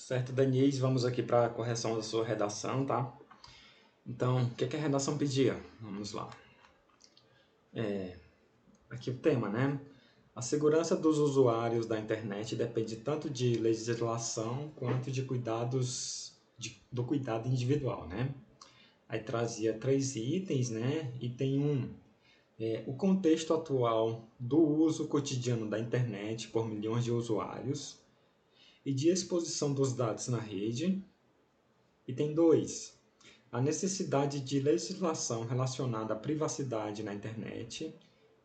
Certo, Denise, vamos aqui para a correção da sua redação, tá? Então, o que é que a redação pedia? Vamos lá. Aqui o tema, né? A segurança dos usuários da internet depende tanto de legislação quanto de do cuidado individual, né? Aí trazia 3 itens, né? Item 1, o contexto atual do uso cotidiano da internet por milhões de usuários e de exposição dos dados na rede. Item 2, a necessidade de legislação relacionada à privacidade na internet.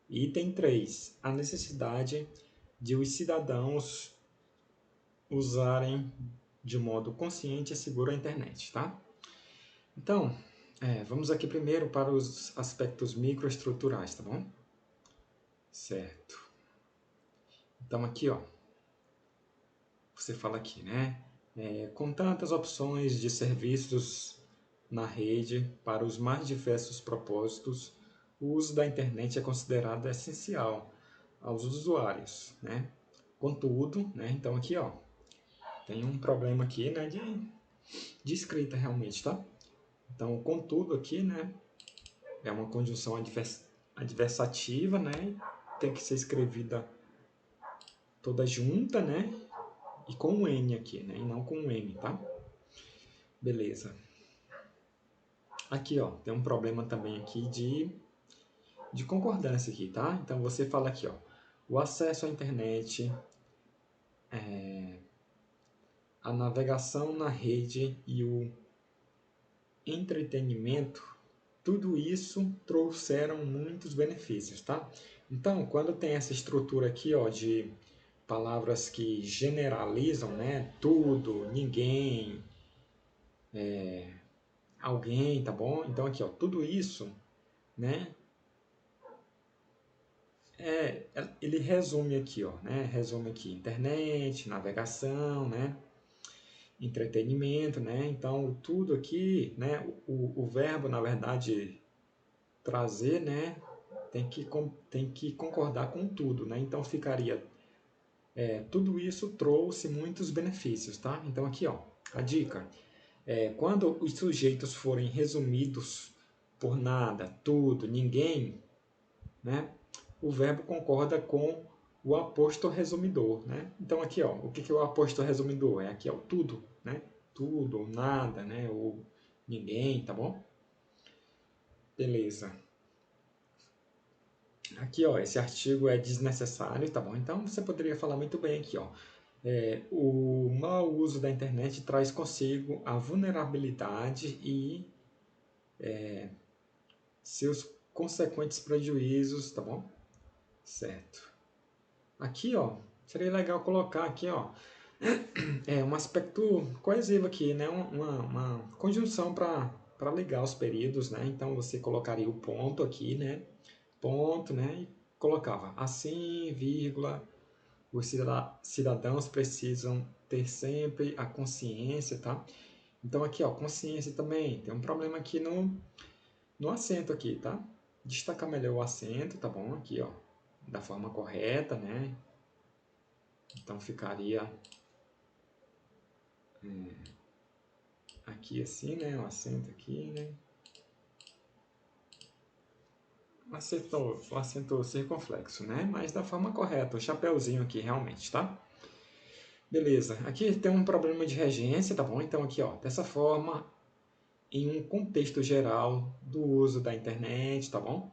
E item 3, a necessidade de os cidadãos usarem de modo consciente e seguro a internet, tá? Então, vamos aqui primeiro para os aspectos microestruturais, tá bom? Certo. Então aqui, ó, você fala aqui, né? Com tantas opções de serviços na rede para os mais diversos propósitos, o uso da internet é considerado essencial aos usuários, né? Contudo, né? Então aqui, ó, tem um problema aqui, né? De escrita realmente, tá? Então, contudo aqui, né? É uma conjunção adversativa, né? Tem que ser escrevida toda junta, né? E com um N aqui, né? E não com um M, tá? Beleza. Aqui, ó, tem um problema também aqui de concordância aqui, tá? Então, você fala aqui, ó, o acesso à internet, a navegação na rede e o entretenimento, tudo isso trouxeram muitos benefícios, tá? Então, quando tem essa estrutura aqui, ó, de palavras que generalizam, né? Tudo, ninguém, alguém, tá bom? Então aqui, ó, tudo isso, né? Ele resume aqui, ó, né? Resume aqui internet, navegação, né? Entretenimento, né? Então tudo aqui, né? O verbo, na verdade, trazer, né? Tem que concordar com tudo, né? Então ficaria tudo isso trouxe muitos benefícios, tá? Então aqui, ó, a dica. Quando os sujeitos forem resumidos por nada, tudo, ninguém, né? O verbo concorda com o aposto resumidor, né? Então aqui, ó, o que é o aposto resumidor? É aqui, ó, tudo, né? Tudo, ou nada, né? Ou ninguém, tá bom? Beleza. Aqui, ó, esse artigo é desnecessário, tá bom? Então você poderia falar muito bem aqui, ó. O mau uso da internet traz consigo a vulnerabilidade e seus consequentes prejuízos, tá bom? Certo. Aqui, ó, seria legal colocar aqui, ó, um aspecto coesivo aqui, né? Uma conjunção para ligar os períodos, né? Então você colocaria o ponto aqui, né? Ponto, né? E colocava assim, vírgula, os cidadãos precisam ter sempre a consciência, tá? Então aqui, ó, consciência também. Tem um problema aqui no acento aqui, tá? Destacar melhor o acento, tá bom? Aqui, ó, da forma correta, né? Então ficaria aqui assim, né? O acento aqui, né? O acento circunflexo, né? Mas da forma correta, o chapeuzinho aqui realmente, tá? Beleza. Aqui tem um problema de regência, tá bom? Então aqui, ó, dessa forma, em um contexto geral do uso da internet, tá bom?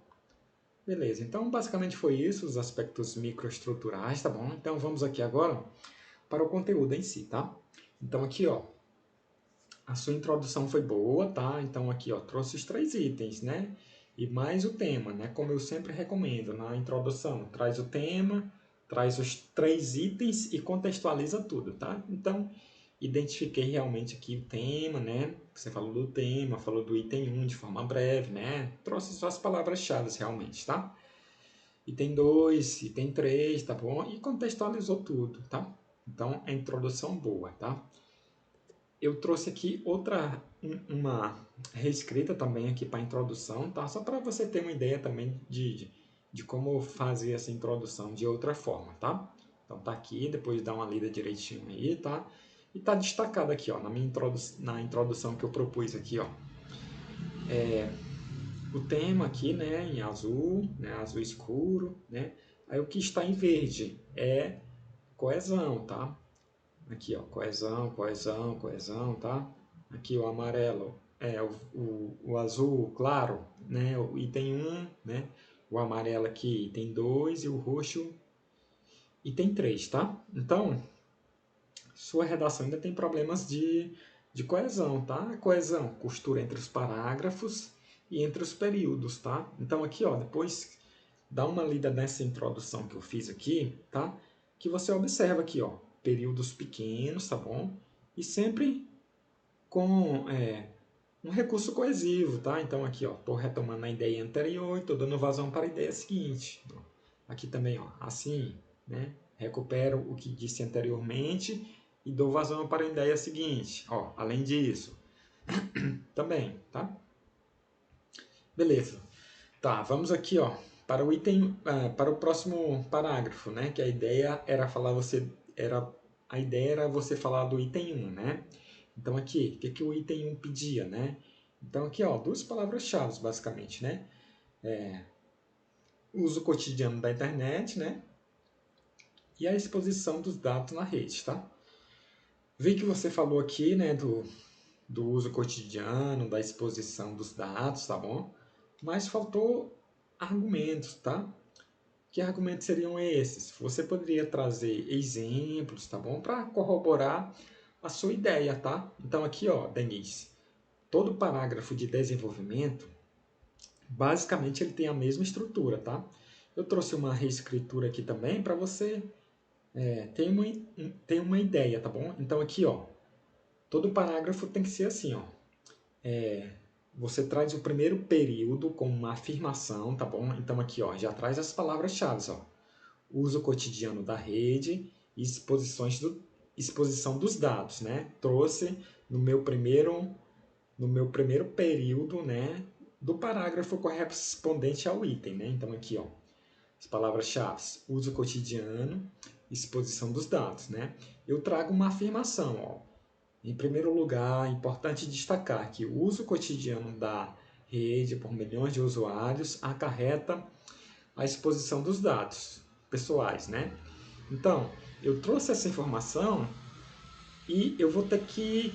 Beleza, então basicamente foi isso, os aspectos microestruturais, tá bom? Então vamos aqui agora para o conteúdo em si, tá? Então aqui, ó, a sua introdução foi boa, tá? Então aqui, ó, trouxe os 3 itens, né? E mais o tema, né? Como eu sempre recomendo na introdução, traz o tema, traz os 3 itens e contextualiza tudo, tá? Então, identifiquei realmente aqui o tema, né? Você falou do tema, falou do item 1 de forma breve, né? Trouxe só as palavras-chave realmente, tá? Item 2, item 3, tá bom? E contextualizou tudo, tá? Então, a introdução boa, tá? Eu trouxe aqui uma reescrita também aqui para a introdução, tá? Só para você ter uma ideia também de como fazer essa introdução de outra forma, tá? Então tá aqui, depois dá uma lida direitinho aí, tá? E está destacado aqui, ó, na introdução que eu propus aqui, ó. O tema aqui, né, em azul, né, azul escuro, né? Aí o que está em verde é coesão, tá? Aqui, ó, coesão, coesão, coesão, tá? Aqui o amarelo é o azul claro, né? O item 1, né? O amarelo aqui, item 2 e o roxo, item 3, tá? Então, sua redação ainda tem problemas de coesão, tá? Coesão, costura entre os parágrafos e entre os períodos, tá? Então aqui, ó, depois dá uma lida nessa introdução que eu fiz aqui, tá? Que você observa aqui, ó, períodos pequenos, tá bom? E sempre com um recurso coesivo, tá? Então aqui, ó, tô retomando a ideia anterior e tô dando vazão para a ideia seguinte. Aqui também, ó, assim, né? Recupero o que disse anteriormente e dou vazão para a ideia seguinte. Ó, além disso, também, tá? Beleza. Tá, vamos aqui, ó, para o item, para o próximo parágrafo, né? Que a ideia era a ideia era você falar do item 1, né? Então aqui, o que o item 1 pedia, né? Então aqui, ó, duas palavras-chave, basicamente, né? Uso cotidiano da internet, né? E a exposição dos dados na rede, tá? Vi que você falou aqui, né, do uso cotidiano, da exposição dos dados, tá bom? Mas faltou argumentos, tá? Que argumentos seriam esses? Você poderia trazer exemplos, tá bom? Para corroborar a sua ideia, tá? Então aqui, ó, Denise, todo parágrafo de desenvolvimento, basicamente ele tem a mesma estrutura, tá? Eu trouxe uma reescritura aqui também para você ter uma ideia, tá bom? Então aqui, ó, todo parágrafo tem que ser assim, ó. Você traz o primeiro período com uma afirmação, tá bom? Então aqui, ó, já traz as palavras-chave, ó. Uso cotidiano da rede e exposição dos dados, né? Trouxe no meu primeiro período, né, do parágrafo correspondente ao item, né? Então aqui, ó, as palavras-chave, uso cotidiano, exposição dos dados, né? Eu trago uma afirmação, ó. Em primeiro lugar, é importante destacar que o uso cotidiano da rede por milhões de usuários acarreta a exposição dos dados pessoais, né? Então, eu trouxe essa informação e eu vou ter que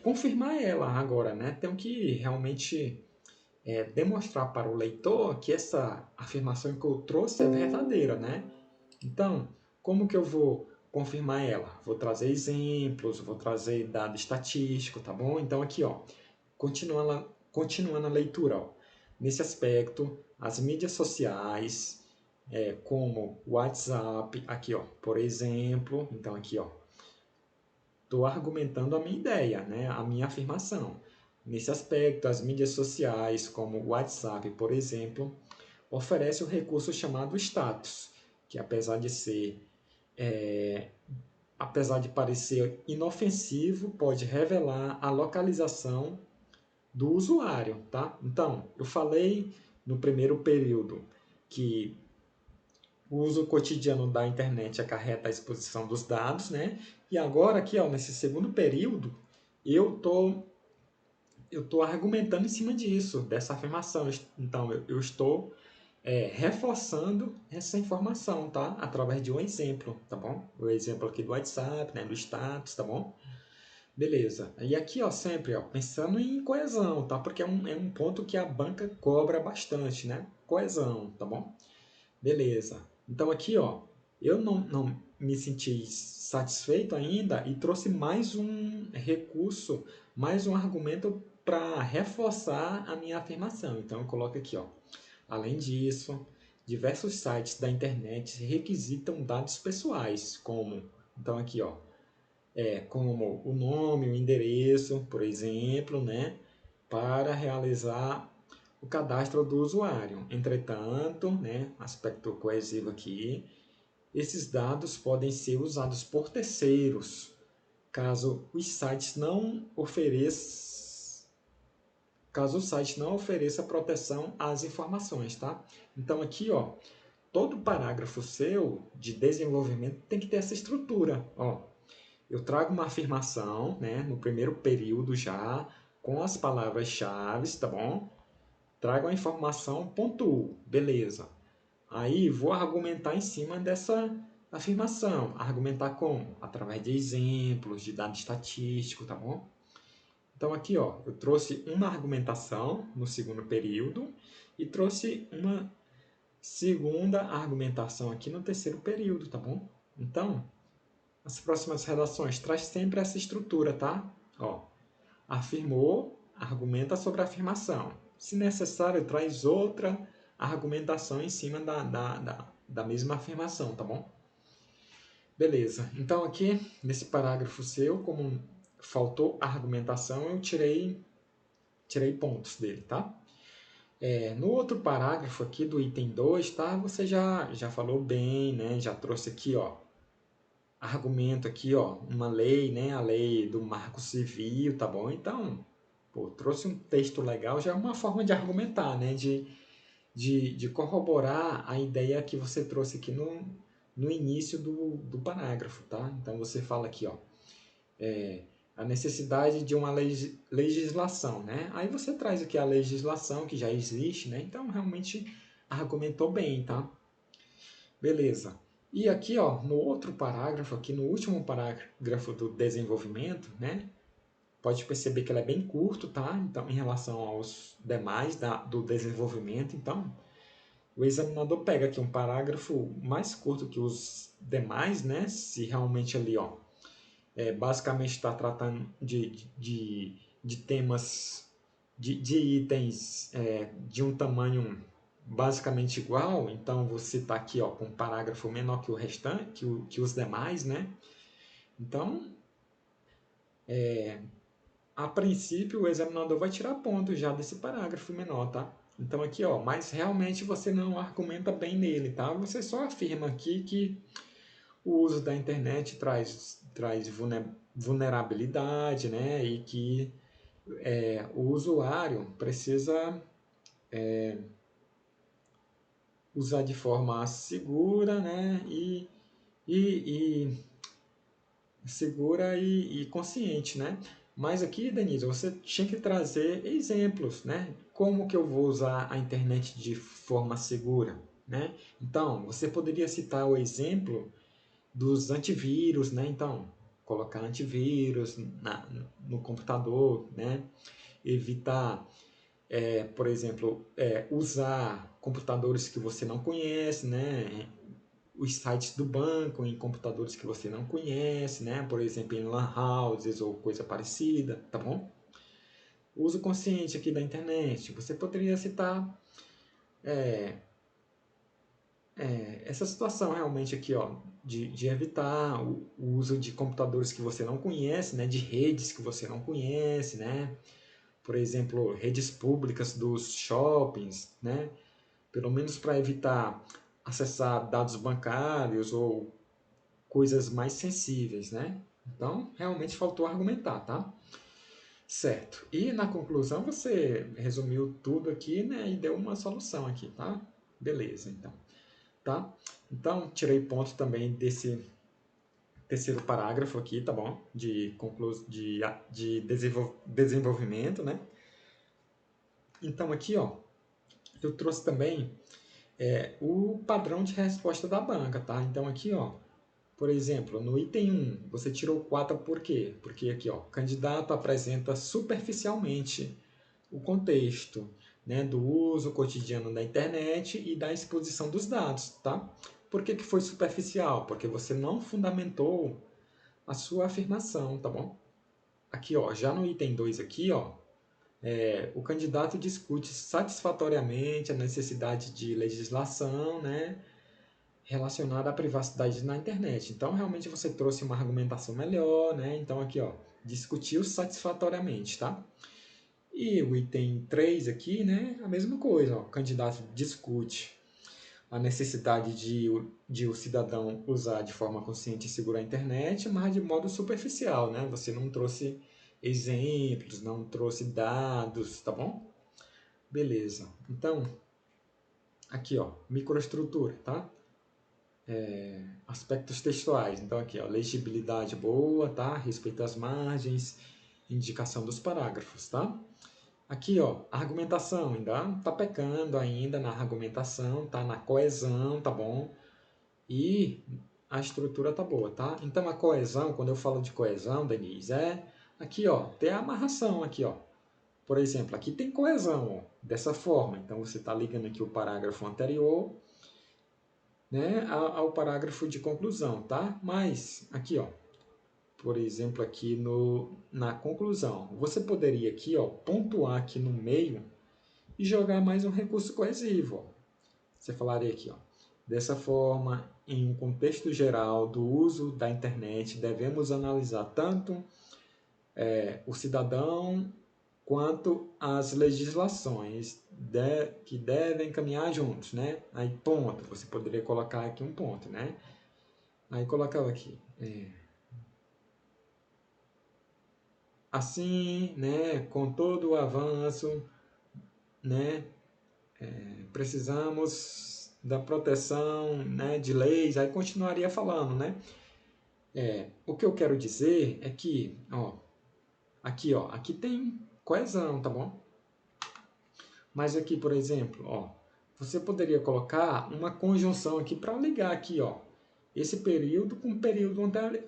confirmar ela agora, né? Tenho que realmente demonstrar para o leitor que essa afirmação que eu trouxe é verdadeira, né? Então, como que eu vou confirmar ela? Vou trazer exemplos, vou trazer dado estatístico, tá bom? Então aqui, ó, continuando a leitura, ó, nesse aspecto, as mídias sociais, como o WhatsApp, aqui, ó, por exemplo, então aqui, ó, estou argumentando a minha ideia, né, a minha afirmação. Nesse aspecto, as mídias sociais, como o WhatsApp, por exemplo, oferece um recurso chamado status, que apesar de parecer inofensivo, pode revelar a localização do usuário, tá? Então, eu falei no primeiro período que o uso cotidiano da internet acarreta a exposição dos dados, né? E agora aqui, ó, nesse segundo período, eu tô argumentando em cima disso, dessa afirmação. Então, eu estou reforçando essa informação, tá? Através de um exemplo, tá bom? O exemplo aqui do WhatsApp, né? Do status, tá bom? Beleza. E aqui, ó, sempre, ó, pensando em coesão, tá? Porque é um ponto que a banca cobra bastante, né? Coesão, tá bom? Beleza. Então aqui, ó, eu não me senti satisfeito ainda e trouxe mais um recurso, mais um argumento para reforçar a minha afirmação. Então eu coloco aqui, ó. Além disso, diversos sites da internet requisitam dados pessoais, como, então aqui, ó, como o nome, o endereço, por exemplo, né, para realizar o cadastro do usuário. Entretanto, né, aspecto coesivo aqui, esses dados podem ser usados por terceiros, caso o site não ofereça proteção às informações, tá? Então aqui, ó, todo parágrafo seu de desenvolvimento tem que ter essa estrutura, ó. eu trago uma afirmação, né, no primeiro período já, com as palavras-chave, tá bom? Trago a informação, pontuo, beleza. Aí vou argumentar em cima dessa afirmação. Argumentar como? Através de exemplos, de dados estatísticos, tá bom? Então aqui, ó, eu trouxe uma argumentação no segundo período e trouxe uma segunda argumentação aqui no terceiro período, tá bom? Então, as próximas redações traz sempre essa estrutura, tá? Ó, afirmou, argumenta sobre a afirmação. Se necessário, traz outra argumentação em cima da mesma afirmação, tá bom? Beleza. Então aqui, nesse parágrafo seu, como faltou argumentação, eu tirei pontos dele, tá? No outro parágrafo aqui do item 2, tá? Você já falou bem, né? Já trouxe aqui, ó, argumento aqui, ó, uma lei, né? A lei do Marco Civil, tá bom? Então, pô, trouxe um texto legal, já é uma forma de argumentar, né? De corroborar a ideia que você trouxe aqui no início do parágrafo, tá? Então, você fala aqui, ó, a necessidade de uma legislação, né? Aí você traz aqui a legislação que já existe, né? Então, realmente argumentou bem, tá? Beleza. E aqui, ó, no outro parágrafo, aqui no último parágrafo do desenvolvimento, né? Pode perceber que ele é bem curto, tá? Então, em relação aos demais do desenvolvimento, então, o examinador pega aqui um parágrafo mais curto que os demais, né? Se realmente ali, ó, basicamente está tratando de temas, de itens de um tamanho basicamente igual, então você está aqui, ó, com um parágrafo menor que o restante, que os demais, né? Então, a princípio, o examinador vai tirar ponto já desse parágrafo menor, tá? Então aqui, ó, mas realmente você não argumenta bem nele, tá? Você só afirma aqui que o uso da internet traz vulnerabilidade, né? E que o usuário precisa usar de forma segura, né? E segura e consciente, né? Mas aqui, Denise, você tinha que trazer exemplos, né? Como que eu vou usar a internet de forma segura, né? Então, você poderia citar o exemplo dos antivírus, né? Então, colocar antivírus no computador, né? Evitar, por exemplo, usar computadores que você não conhece, né? Os sites do banco em computadores que você não conhece, né? Por exemplo, em lan houses ou coisa parecida, tá bom? Uso consciente aqui da internet. Você poderia citar essa situação realmente aqui, ó, de evitar o uso de computadores que você não conhece, né? De redes que você não conhece, né? Por exemplo, redes públicas dos shoppings, né? Pelo menos para evitar acessar dados bancários ou coisas mais sensíveis, né? Então, realmente faltou argumentar, tá? Certo. E na conclusão você resumiu tudo aqui, né? E deu uma solução aqui, tá? Beleza, então. Tá? Então, tirei ponto também desse terceiro parágrafo aqui, tá bom? De desenvolvimento, né? Então, aqui, ó, eu trouxe também o padrão de resposta da banca, tá? Então, aqui, ó, por exemplo, no item 1, você tirou 4 por quê? Porque aqui, ó, o candidato apresenta superficialmente o contexto, né, do uso cotidiano da internet e da exposição dos dados, tá? Por que foi superficial? Porque você não fundamentou a sua afirmação, tá bom? Aqui, ó, já no item 2 aqui, ó, o candidato discute satisfatoriamente a necessidade de legislação, né, relacionada à privacidade na internet. Então, realmente você trouxe uma argumentação melhor, né? Então, aqui, ó, discutiu satisfatoriamente, tá? E o item 3 aqui, né, a mesma coisa, ó, o candidato discute a necessidade de o cidadão usar de forma consciente e segura a internet, mas de modo superficial, né? Você não trouxe exemplos, não trouxe dados, tá bom? Beleza. Então, aqui, ó, microestrutura, tá? aspectos textuais. Então aqui, ó, legibilidade boa, tá? Respeito às margens, indicação dos parágrafos, tá? Aqui, ó, argumentação, ainda tá pecando ainda na argumentação, tá? Na coesão, tá bom? E a estrutura tá boa, tá? Então a coesão, quando eu falo de coesão, Denise, aqui, ó, tem a amarração aqui, ó. Por exemplo, aqui tem coesão, ó, dessa forma. Então você está ligando aqui o parágrafo anterior, né, ao parágrafo de conclusão, tá? Mas aqui, ó, por exemplo, aqui na conclusão, você poderia aqui, ó, pontuar aqui no meio e jogar mais um recurso coesivo, ó. Você falaria aqui, ó, dessa forma, em um contexto geral do uso da internet, devemos analisar tanto o cidadão quanto as legislações que devem caminhar juntos, né? Aí ponto, você poderia colocar aqui um ponto, né? Aí colocava aqui, assim, né? Com todo o avanço, né? Precisamos da proteção, né? De leis. Aí continuaria falando, né? O que eu quero dizer é que, ó, aqui tem coesão, tá bom? Mas aqui, por exemplo, ó, você poderia colocar uma conjunção aqui para ligar aqui, ó, esse período com o período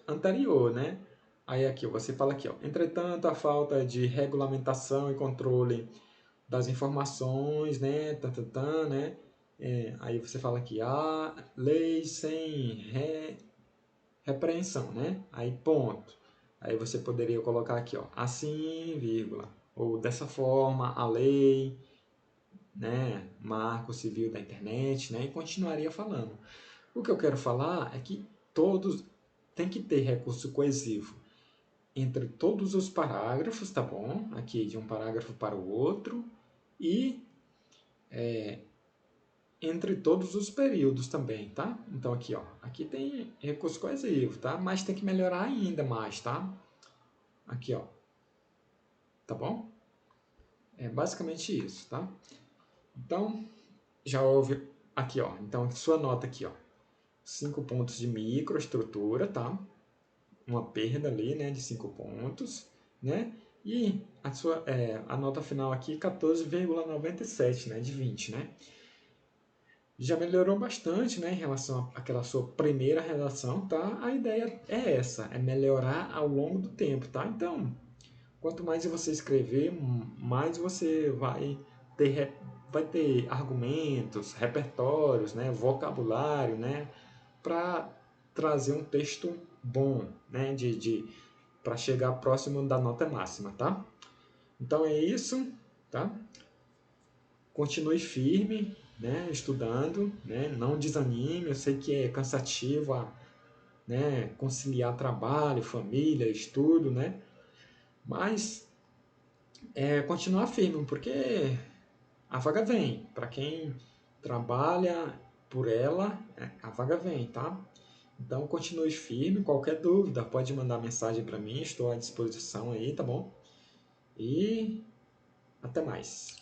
anterior, né? Aí aqui, você fala aqui, ó, entretanto, a falta de regulamentação e controle das informações, né, né? Aí você fala aqui, lei sem repreensão, né? Aí ponto. Aí você poderia colocar aqui, ó, assim, vírgula, ou dessa forma, a lei, né, marco civil da internet, né, e continuaria falando. O que eu quero falar é que todos tem que ter recurso coesivo entre todos os parágrafos, tá bom? Aqui de um parágrafo para o outro e entre todos os períodos também, tá? Então aqui, ó, aqui tem recurso coesivo, tá? Mas tem que melhorar ainda mais, tá? Aqui, ó, tá bom? É basicamente isso, tá? Então, já houve aqui, ó. Então, sua nota aqui, ó. 5 pontos de microestrutura, tá? Uma perda ali, né, de 5 pontos, né? E a nota final aqui, 14,97, né, de 20, né? Já melhorou bastante, né, em relação àquela sua primeira redação, tá? A ideia é essa, é melhorar ao longo do tempo, tá? Então, quanto mais você escrever, mais você vai ter argumentos, repertórios, né, vocabulário, né, para trazer um texto bom, né, para chegar próximo da nota máxima, tá? Então é isso, tá? Continue firme, né, estudando, né, não desanime. Eu sei que é cansativo, né, conciliar trabalho, família, estudo, né? Mas continuar firme, porque a vaga vem. Para quem trabalha por ela, a vaga vem, tá? Então continue firme. Qualquer dúvida, pode mandar mensagem para mim, estou à disposição aí, tá bom? E até mais.